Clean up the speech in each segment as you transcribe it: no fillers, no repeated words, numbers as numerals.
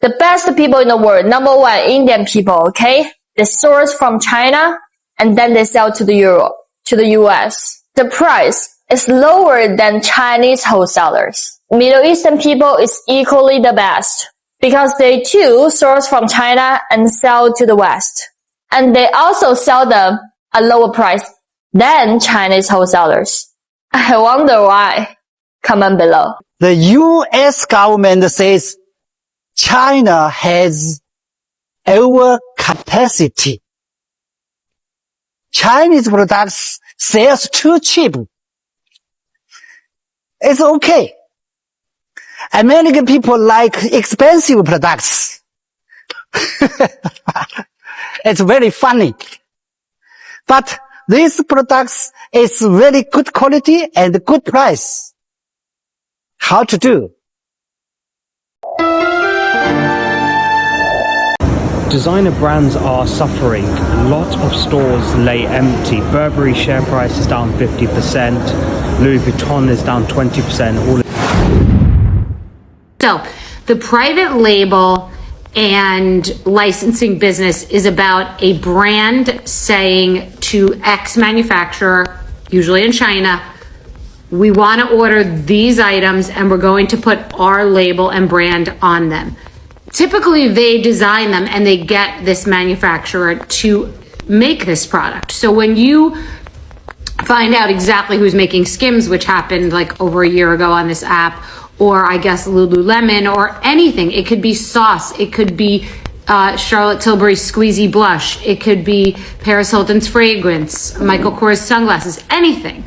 The best people in the world, number one, Indian people, okay? They source from China and then they sell to the Europe, to the US. The price is lower than Chinese wholesalers. Middle Eastern people is equally the best because they too source from China and sell to the West. And they also sell them a lower price than Chinese wholesalers. I wonder why. Comment below. The US government says China has overcapacity. Chinese products sells too cheap. It's okay. American people like expensive products. It's very funny. But these products is very good quality and good price. How to do? Designer brands are suffering. Lots of stores lay empty. Burberry share price is down 50%. Louis Vuitton is down 20%. So the private label and licensing business is about a brand saying to X manufacturer, usually in China, we want to order these items and we're going to put our label and brand on them. Typically they design them and they get this manufacturer to make this product. So when you find out exactly who's making Skims, which happened like over a year ago on this app, or I guess Lululemon or anything, it could be sauce, it could be Charlotte Tilbury's Squeezy Blush, it could be Paris Hilton's fragrance, Michael Kors sunglasses, anything.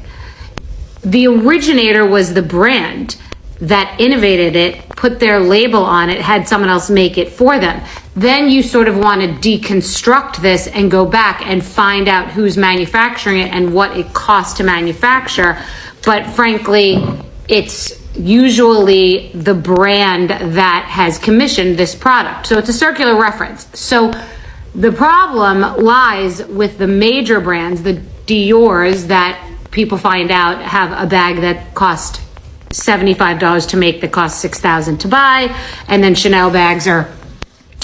The originator was the brand that innovated it, put their label on it, had someone else make it for them. Then you sort of want to deconstruct this and go back and find out who's manufacturing it and what it costs to manufacture. But frankly, it's usually the brand that has commissioned this product. So it's a circular reference. So the problem lies with the major brands, the Dior's that people find out have a bag that cost $75 to make that costs $6,000 to buy, and then Chanel bags are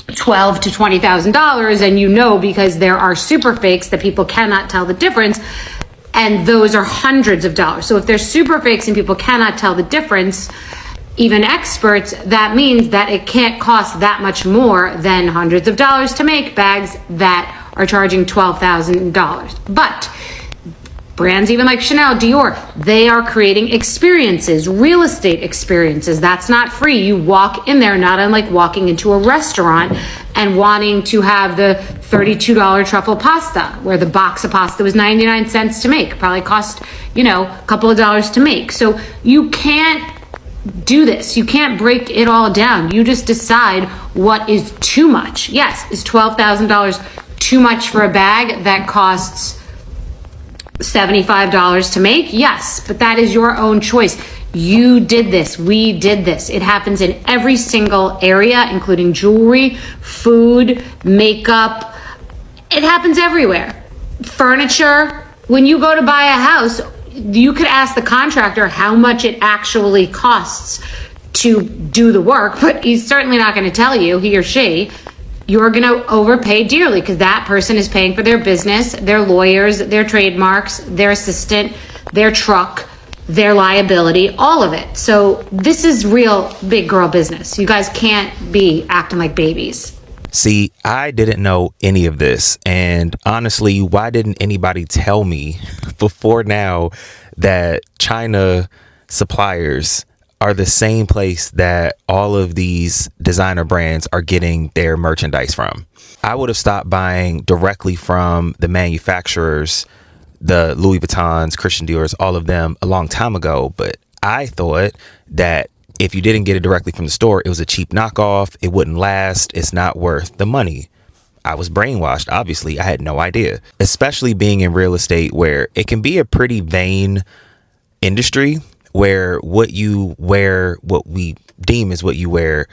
$12,000 to $20,000, and you know because there are super fakes that people cannot tell the difference, and those are hundreds of dollars. So if there's super fakes and people cannot tell the difference, even experts, that means that it can't cost that much more than hundreds of dollars to make bags that are charging $12,000. But brands even like Chanel, Dior, they are creating experiences, real estate experiences. That's not free. You walk in there, not unlike walking into a restaurant and wanting to have the $32 truffle pasta, where the box of pasta was 99 cents to make. Probably cost, a couple of dollars to make. So you can't do this. You can't break it all down. You just decide what is too much. Yes, is $12,000 too much for a bag that costs $75 to make? Yes, but that is your own choice. You did this. We did this. It happens in every single area, including jewelry, food, makeup. It happens everywhere. Furniture. When you go to buy a house, you could ask the contractor how much it actually costs to do the work, but he's certainly not going to tell you, he or she. You're going to overpay dearly because that person is paying for their business, their lawyers, their trademarks, their assistant, their truck, their liability, all of it. So this is real big girl business. You guys can't be acting like babies. See, I didn't know any of this. And honestly, why didn't anybody tell me before now that China suppliers are the same place that all of these designer brands are getting their merchandise from? I would have stopped buying directly from the manufacturers, the Louis Vuittons, Christian Dior's, all of them a long time ago. But I thought that if you didn't get it directly from the store, it was a cheap knockoff. It wouldn't last. It's not worth the money. I was brainwashed. Obviously, I had no idea, especially being in real estate, where it can be a pretty vain industry, where what you wear, what we deem as what you wear,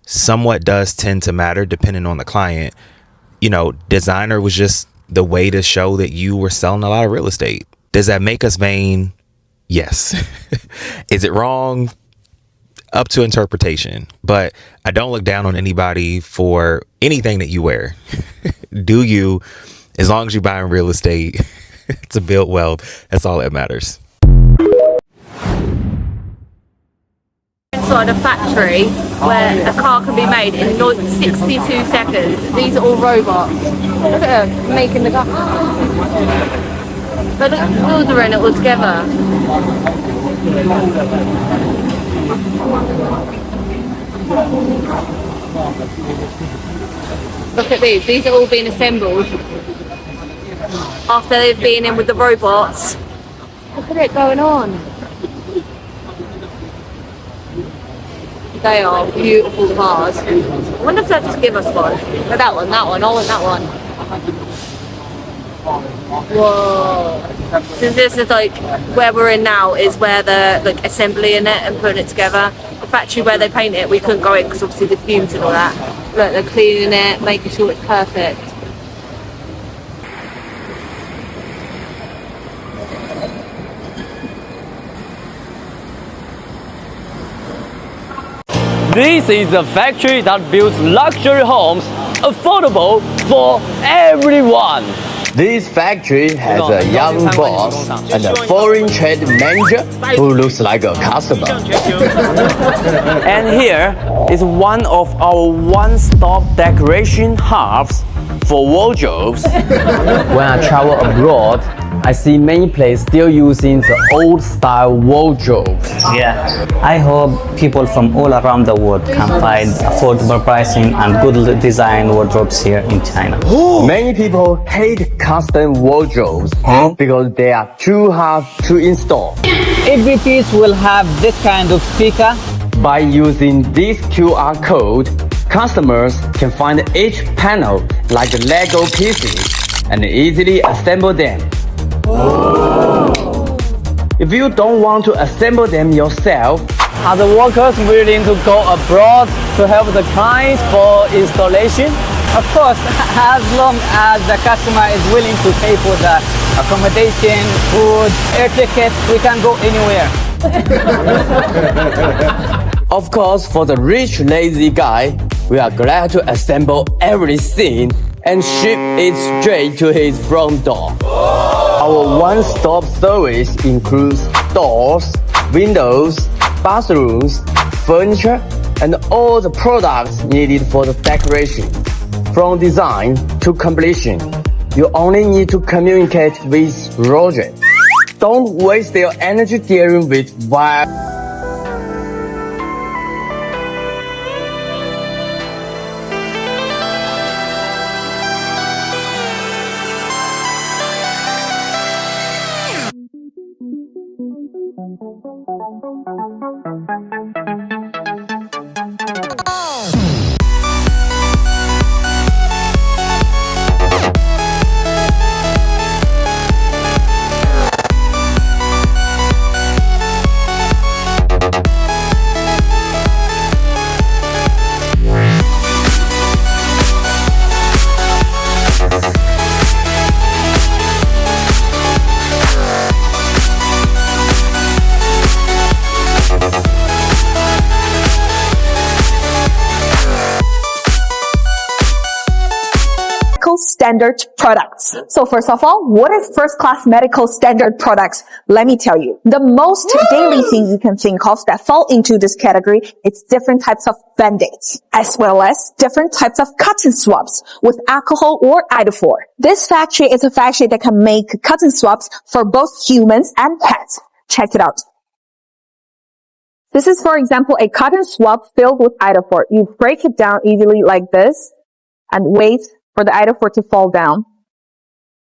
somewhat does tend to matter depending on the client. Designer was just the way to show that you were selling a lot of real estate. Does that make us vain? Yes. Is it wrong? up to interpretation, but I don't look down on anybody for anything that you wear. Do you, as long as you're buying real estate to build wealth, that's all that matters. Inside a factory where a car can be made in 62 seconds. These are all robots. Look at them making the car. But look, the wheels are in it all together. Look at these are all being assembled after they've been in with the robots. Look at it going on. They are beautiful cars. I wonder if they'll just give us one. But that one, I want that one. Whoa. So this is like where we're in now is where they're like assembling it and putting it together. The factory where they paint it, we couldn't go in because obviously the fumes and all that. Look, they're cleaning it, making sure it's perfect. This is a factory that builds luxury homes affordable for everyone. This factory has a young boss and a foreign trade manager who looks like a customer. And here is one of our one-stop decoration hubs for wardrobes. When I travel abroad, I see many places still using the old-style wardrobes. Yeah, I hope people from all around the world can find affordable pricing and good design wardrobes here in China. Many people hate custom wardrobes because they are too hard to install. Every piece will have this kind of speaker. By using this QR code, customers can find each panel like Lego pieces and easily assemble them. If you don't want to assemble them yourself, Are the workers willing to go abroad to help the clients for installation? Of course, as long as the customer is willing to pay for the accommodation, food, air ticket, we can go anywhere. of course, for the rich lazy guy, we are glad to assemble everything and ship it straight to his front door. Our one-stop service includes doors, windows, bathrooms, furniture, and all the products needed for the decoration. From design to completion, you only need to communicate with Roger. Don't waste your energy dealing with wire. Standard products. So first of all, what is first-class medical standard products? Let me tell you. The most daily thing you can think of that fall into this category is different types of band-aids, as well as different types of cotton swabs with alcohol or iodophor. This factory is a factory that can make cotton swabs for both humans and pets. Check it out. This is, for example, a cotton swab filled with iodophor. You break it down easily like this and wait for the iodophor to fall down.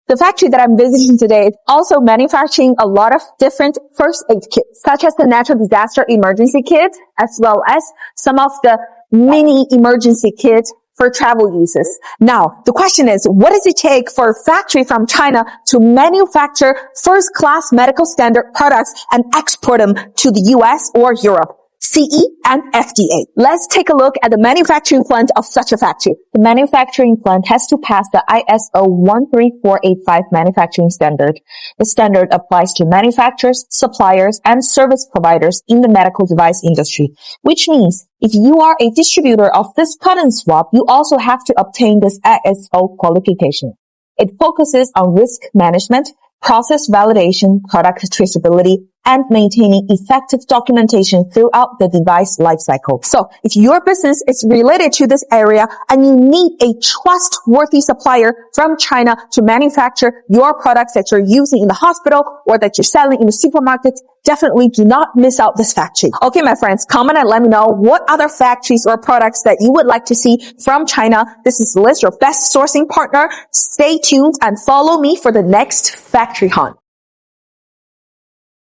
The factory that I'm visiting today is also manufacturing a lot of different first aid kits, such as the natural disaster emergency kit, as well as some of the mini emergency kit for travel uses. Now, the question is, what does it take for a factory from China to manufacture first-class medical standard products and export them to the US or Europe? CE, and FDA. Let's take a look at the manufacturing plant of such a factory. The manufacturing plant has to pass the ISO 13485 manufacturing standard. The standard applies to manufacturers, suppliers, and service providers in the medical device industry, which means if you are a distributor of this cut and swap, you also have to obtain this ISO qualification. It focuses on risk management, process validation, product traceability, and maintaining effective documentation throughout the device lifecycle. So if your business is related to this area and you need a trustworthy supplier from China to manufacture your products that you're using in the hospital or that you're selling in the supermarkets, definitely do not miss out this factory. Okay, my friends, comment and let me know what other factories or products that you would like to see from China. This is Liz, your best sourcing partner. Stay tuned and follow me for the next factory hunt.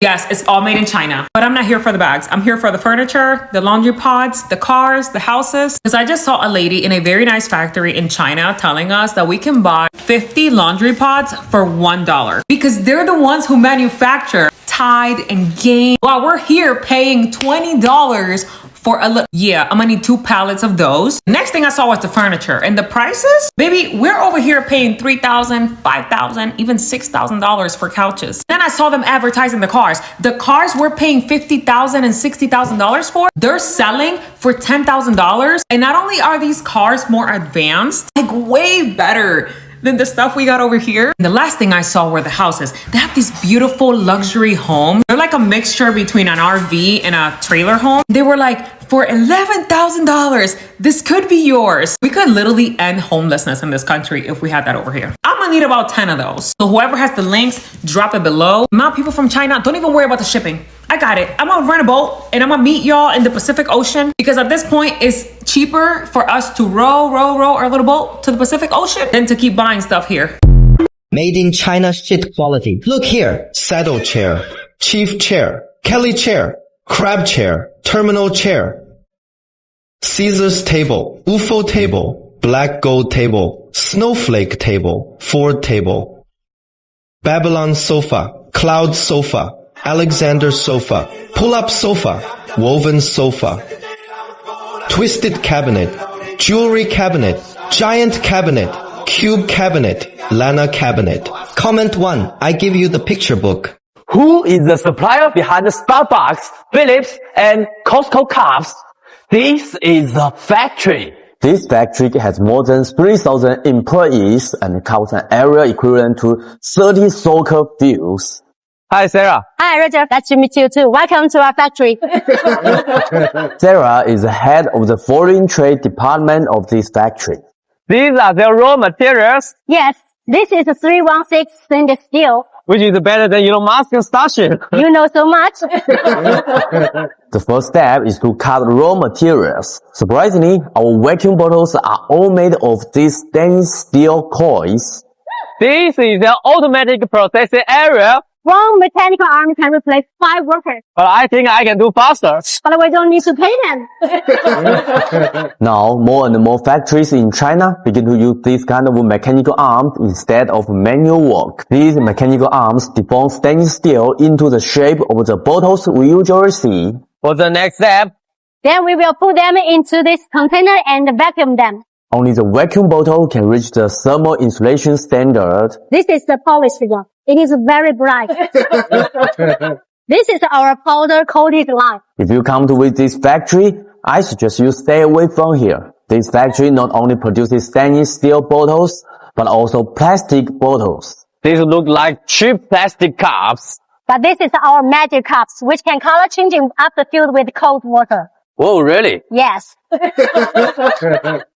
Yes, it's all made in China, but I'm not here for the bags. I'm here for the furniture, the laundry pods, the cars, the houses. Because I just saw a lady in a very nice factory in China telling us that we can buy 50 laundry pods for $1 because they're the ones who manufacture Tide and Gain, while we're here paying $20 for a little. Yeah, I'm gonna need 2 pallets of those. Next thing I saw was the furniture and the prices. Baby, we're over here paying $3,000, $5,000, even $6,000 for couches. Then I saw them advertising the cars. The cars we're paying $50,000 and $60,000 for, they're selling for $10,000. And not only are these cars more advanced, like way better than the stuff we got over here. And the last thing I saw were the houses. They have these beautiful luxury homes. They're like a mixture between an RV and a trailer home. They were like, for $11,000, this could be yours. We could literally end homelessness in this country if we had that over here. I'm gonna need about 10 of those. So whoever has the links, drop it below. Now people from China, don't even worry about the shipping. I got it. I'm gonna rent a boat and I'm gonna meet y'all in the Pacific Ocean because at this point it's cheaper for us to row our little boat to the Pacific Ocean than to keep buying stuff here. Made in China shit quality. Look here. Saddle chair, chief chair, Kelly chair, crab chair, terminal chair, Caesar's table, UFO table, black gold table, snowflake table, Ford table, Babylon sofa, cloud sofa, Alexander sofa, pull-up sofa, woven sofa, twisted cabinet, jewelry cabinet, giant cabinet, cube cabinet, Lana cabinet. Comment 1. I give you the picture book. Who is the supplier behind the Starbucks, Philips, and Costco cups? This is the factory. This factory has more than 3,000 employees and covers an area equivalent to 30 soccer fields. Hi, Sarah. Hi, Roger. Nice to meet you too. Welcome to our factory. Sarah is the head of the foreign trade department of this factory. These are the raw materials. Yes, this is a 316 stainless steel. Which is better than Elon Musk's Starship. You know so much. The first step is to cut raw materials. Surprisingly, our vacuum bottles are all made of these stainless steel coils. This is the automatic processing area. One mechanical arm can replace 5 workers. But I think I can do faster. But we don't need to pay them. Now, more and more factories in China begin to use this kind of mechanical arms instead of manual work. These mechanical arms deform stainless steel into the shape of the bottles we usually see. For the next step, then we will put them into this container and vacuum them. Only the vacuum bottle can reach the thermal insulation standard. This is the polished one. It is very bright. This is our powder coated line. If you come to visit this factory, I suggest you stay away from here. This factory not only produces stainless steel bottles, but also plastic bottles. These look like cheap plastic cups. But this is our magic cups, which can color changing after filled with cold water. Whoa, really? Yes.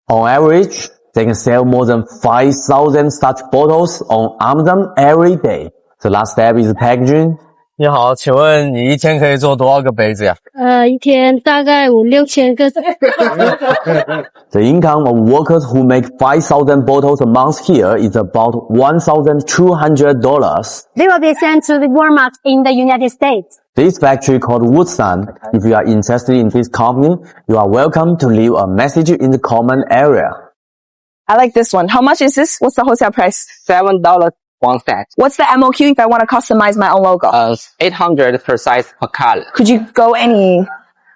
On average, they can sell more than 5,000 such bottles on Amazon every day. The last step is packaging. 你好，请问你一天可以做多少个杯子呀？一天大概5、6千个。The income of workers who make 5,000 bottles a month here is about $1,200. They will be sent to the Walmart in the United States. This factory called Woodson. If you are interested in this company, you are welcome to leave a message in the comment area. I like this one. How much is this? What's the wholesale price? $7 one set. What's the MOQ if I want to customize my own logo? 800 per size per color. Could you go any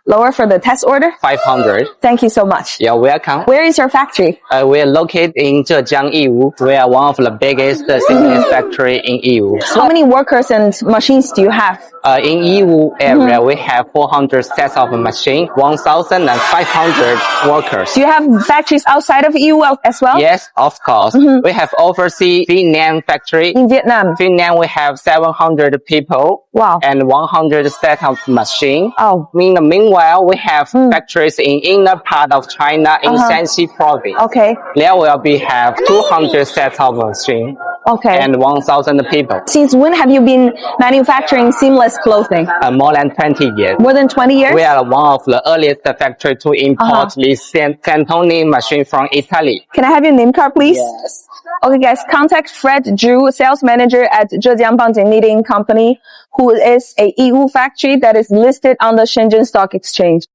Lower for the test order? 500. Thank you so much. You're welcome. Where is your factory? We are located in Zhejiang, Yiwu. We are one of the biggest seamless factory in Yiwu. How many workers and machines do you have? In Yiwu area, we have 400 sets of machine, 1,500 workers. Do you have factories outside of Yiwu as well? Yes, of course. We have overseas Vietnam factory. In Vietnam? Vietnam, we have 700 people. Wow. And 100 set of machine. Oh. Meanwhile, we have factories in inner part of China in Shanxi province. Okay. There will have 200 sets of machine. Okay. And 1,000 people. Since when have you been manufacturing seamless clothing? More than 20 years. More than 20 years? We are one of the earliest factory to import this Santoni machine from Italy. Can I have your name card, please? Yes. Okay, guys, contact Fred Zhu, sales manager at Zhejiang Bangjing Knitting Company, who is a Yiwu factory that is listed on the Shenzhen Stock Exchange.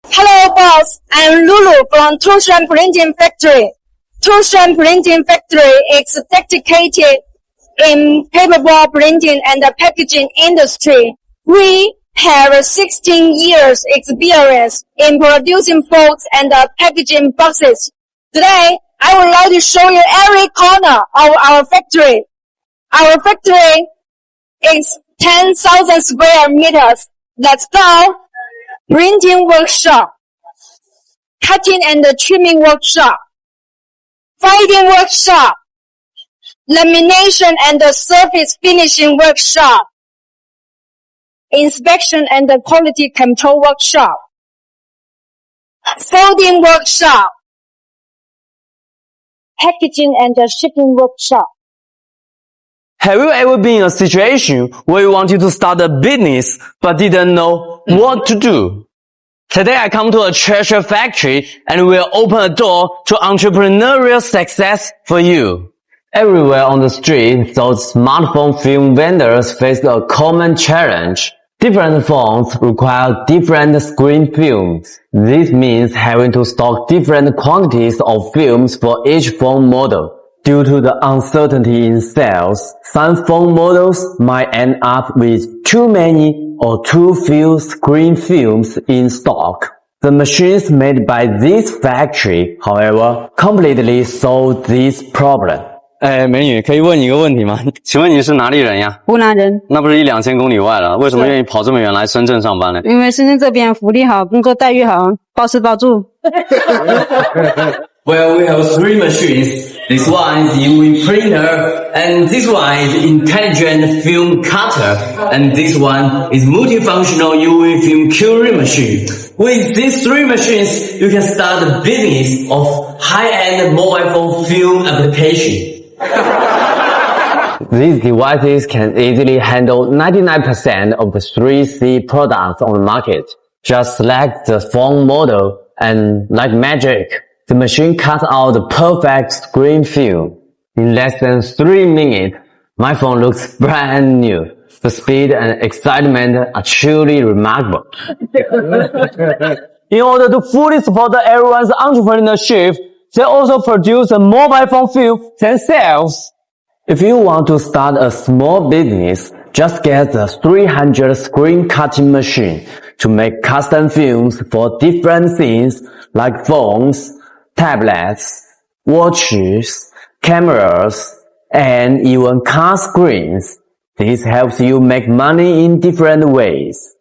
Hello, boss. I'm Lulu from Toolkit Printing Factory. Toolkit Printing Factory is dedicated in paperboard printing and the packaging industry. We have 16 years experience in producing folds and packaging boxes. Today, I would like to show you every corner of our factory. Our factory is 10,000 square meters. Let's go. Printing workshop, cutting and trimming workshop, finding workshop, lamination and surface finishing workshop, inspection and quality control workshop, folding workshop, packaging and shipping workshop. Have you ever been in a situation where you wanted to start a business but didn't know what to do? Today I come to a treasure factory and will open a door to entrepreneurial success for you. Everywhere on the street, those smartphone film vendors face a common challenge. Different phones require different screen films. This means having to stock different quantities of films for each phone model. Due to the uncertainty in sales, some phone models might end up with too many or too few screen films in stock. The machines made by this factory, however, completely solve this problem. 美女，可以问你一个问题吗？请问你是哪里人呀？湖南人。那不是1-2000公里外了，为什么愿意跑这么远来深圳上班呢？因为深圳这边福利好，工作待遇好，包吃包住。Well, we have 3 machines. This one is UV printer, and this one is intelligent film cutter, and this one is multifunctional UV film curing machine. With these 3 machines, you can start a business of high-end mobile phone film application. These devices can easily handle 99% of the 3C products on the market. Just select the phone model and like magic, the machine cuts out the perfect screen film. In less than 3 minutes, my phone looks brand new. The speed and excitement are truly remarkable. In order to fully support everyone's entrepreneurship, they also produce a mobile phone film themselves. If you want to start a small business, just get the 300 screen cutting machine to make custom films for different things like phones, tablets, watches, cameras, and even car screens. This helps you make money in different ways.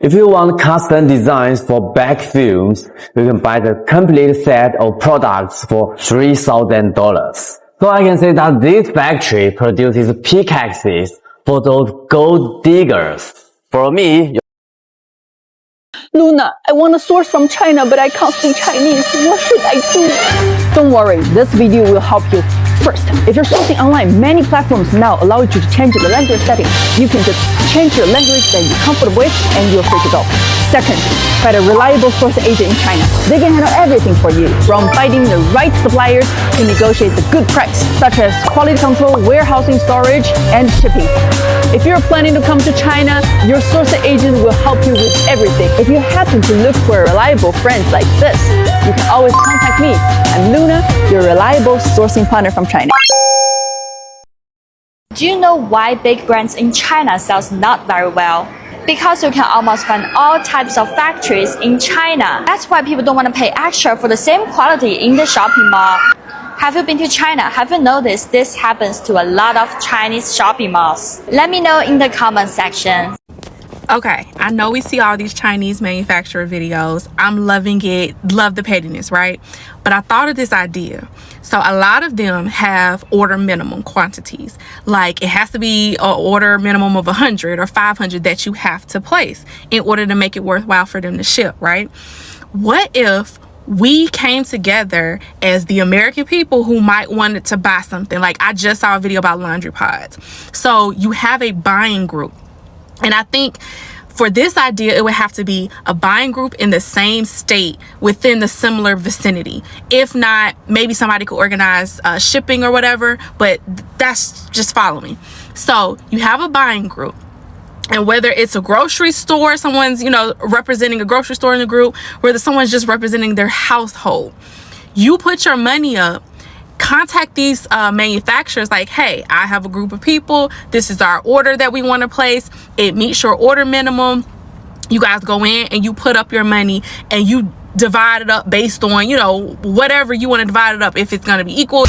If you want custom designs for back films, you can buy the complete set of products for $3,000. So I can say that this factory produces pickaxes for those gold diggers. For me, Luna, I want to source from China, but I can't speak Chinese. What should I do? Don't worry, this video will help you. First, if you're sourcing online, many platforms now allow you to change the language setting. You can just change your language that you're comfortable with and you're free to go. Second, find a reliable source agent in China. They can handle everything for you, from finding the right suppliers to negotiate the good price, such as quality control, warehousing, storage, and shipping. If you're planning to come to China, your source agent will help you with everything. If you happen to look for reliable friends like this, you can always contact me. I'm Luna, your reliable sourcing partner from China. Do you know why big brands in China sells not very well? Because you can almost find all types of factories in China. That's why people don't want to pay extra for the same quality in the shopping mall. Have you been to China? Have you noticed this happens to a lot of Chinese shopping malls? Let me know in the comment section. Okay, I know we see all these Chinese manufacturer videos. I'm loving it, love the pettiness, right? But I thought of this idea. So a lot of them have order minimum quantities. Like it has to be an order minimum of 100 or 500 that you have to place in order to make it worthwhile for them to ship, right? What if we came together as the American people who might want to buy something? Like I just saw a video about laundry pods. So you have a buying group. And I think for this idea, it would have to be a buying group in the same state within the similar vicinity. If not, maybe somebody could organize shipping or whatever, but that's just follow me. So you have a buying group. And whether it's a grocery store, someone's, representing a grocery store in the group, whether someone's just representing their household, you put your money up. Contact these manufacturers like, hey, I have a group of people. This is our order that we want to place. It meets your order minimum. You guys go in and you put up your money and you divide it up based on, whatever you want to divide it up. If it's going to be equal.